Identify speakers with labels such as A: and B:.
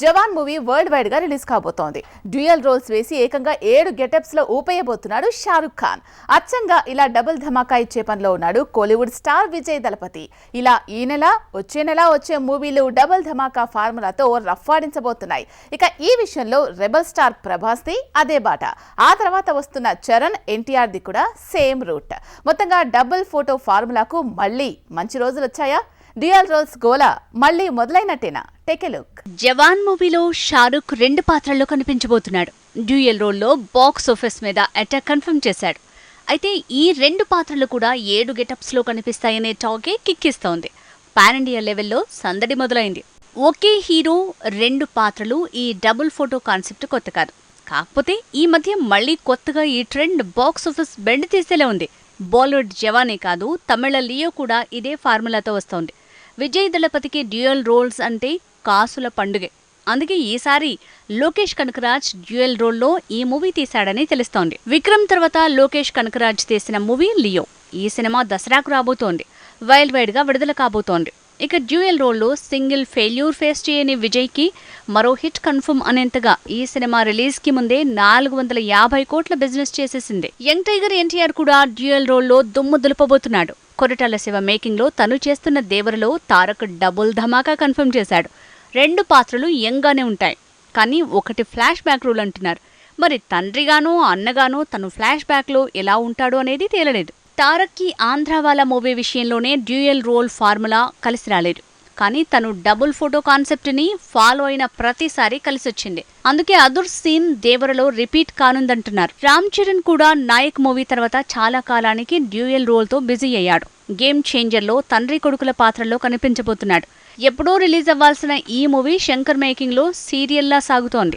A: జవాన్ movie world wide గా release కాబోతోంది. Dual roles వేసి ఏకంగా 7 గెటప్స్ లో ఊపేయబోతున్నాడు షారుఖ్ ఖాన్. అచ్చంగా ఇలా డబుల్ ధమాకా ఇచ్చే పనిలో ఉన్నాడు కోలీవుడ్ స్టార్ విజయ్ దళపతి. ఇలా ఈ నెల వచ్చే మూవీలు డబుల్ ధమాకా ఫార్ములాతో రఫ్ఫాడించబోతున్నాయి. ఇక ఈ విషయంలో రెబల్ స్టార్ ప్రభాస్ ది అదే బాట. ఆ తర్వాత వస్తున్న చరణ్, ఎన్టీఆర్ ది కూడా సేమ్ రూట్. మొత్తంగా డబుల్ ఫోటో ఫార్ములాకు మళ్ళీ మంచి రోజులు వచ్చాయా? డ్యూయల్ రోల్స్ గోలా మళ్ళీ మొదలైనట్టేనా? Take a look.
B: జవాన్ మూవీలో షారుఖ్ 2 పాత్రల్లో కనిపించబోతున్నాడు. డ్యూయల్ రోల్లో బాక్స్ ఆఫీస్ మీద అటాక్ కన్ఫర్మ్ చేశాడు. అయితే ఈ 2 పాత్రలు కూడా 7 గెటప్స్ లో కనిపిస్తాయనే టాకే కిక్కిస్తోంది. పాన్ ఇండియా లెవెల్లో సందడి మొదలైంది. ఒకే హీరో 2 పాత్రలు ఈ డబుల్ ఫోటో కాన్సెప్ట్ కొత్త కాదు. కాకపోతే ఈ మధ్య మళ్లీ కొత్తగా ఈ ట్రెండ్ బాక్స్ ఆఫీస్ బెండ్ తీసేలా ఉంది. బాలీవుడ్ జవానే కాదు, తమిళ లియో కూడా ఇదే ఫార్ములాతో వస్తోంది. విజయ్ దళపతికి డ్యూయల్ రోల్స్ అంటే కాసుల పండుగే. అందుకే ఈసారి లోకేష్ కనకరాజ్ డ్యూయల్ రోల్లో ఈ మూవీ తీశాడని తెలుస్తోంది. విక్రమ్ తర్వాత లోకేష్ కనకరాజ్ తీసిన మూవీ లియో. ఈ సినిమా దసరాకు రాబోతోంది. వరల్డ్ వైడ్ గా విడుదల కాబోతోంది. ఇక డ్యూయల్ రోల్లో సింగిల్ ఫెయిల్యూర్ ఫేస్ చేయని విజయ్ కి మరో హిట్ కన్ఫర్మ్ అనేంతగా ఈ సినిమా రిలీజ్ కి ముందే 450 కోట్ల బిజినెస్ చేసేసింది. యంగ్ టైగర్ ఎన్టీఆర్ కూడా డ్యూయల్ రోల్లో దుమ్ము దులపబోతున్నాడు. కొరటాల శివ మేకింగ్ లో తను చేస్తున్న దేవరలో తారక్ డబుల్ ధమాకా కన్ఫర్మ్ చేశాడు. 2 పాత్రలు యంగ్ గానే ఉంటాయి, కానీ ఒకటి ఫ్లాష్ బ్యాక్ రూల్ అంటున్నారు. మరి తండ్రిగానో అన్నగానో తను ఫ్లాష్ బ్యాక్ లో ఎలా ఉంటాడు అనేది తేలలేదు. తారక్ కి ఆంధ్రావాలా మూవీ విషయంలోనే డ్యూయల్ రోల్ ఫార్ములా కలిసి రాలేదు. కానీ తను డబుల్ ఫోటో కాన్సెప్ట్ ని ఫాలో అయిన ప్రతిసారి కలిసొచ్చింది. అందుకే అదుర్ సీన్ దేవరలో రిపీట్ కానుందంటున్నారు. రామ్ చరణ్ కూడా నాయక్ మూవీ తర్వాత చాలా కాలానికి డ్యూయల్ రోల్ తో బిజీ అయ్యాడు. గేమ్ చేంజర్ లో తండ్రి కొడుకుల పాత్రలో కనిపించబోతున్నాడు. ఎప్పుడో రిలీజ్ అవ్వాల్సిన ఈ మూవీ శంకర్ మేకింగ్ లో సీరియల్లా సాగుతోంది.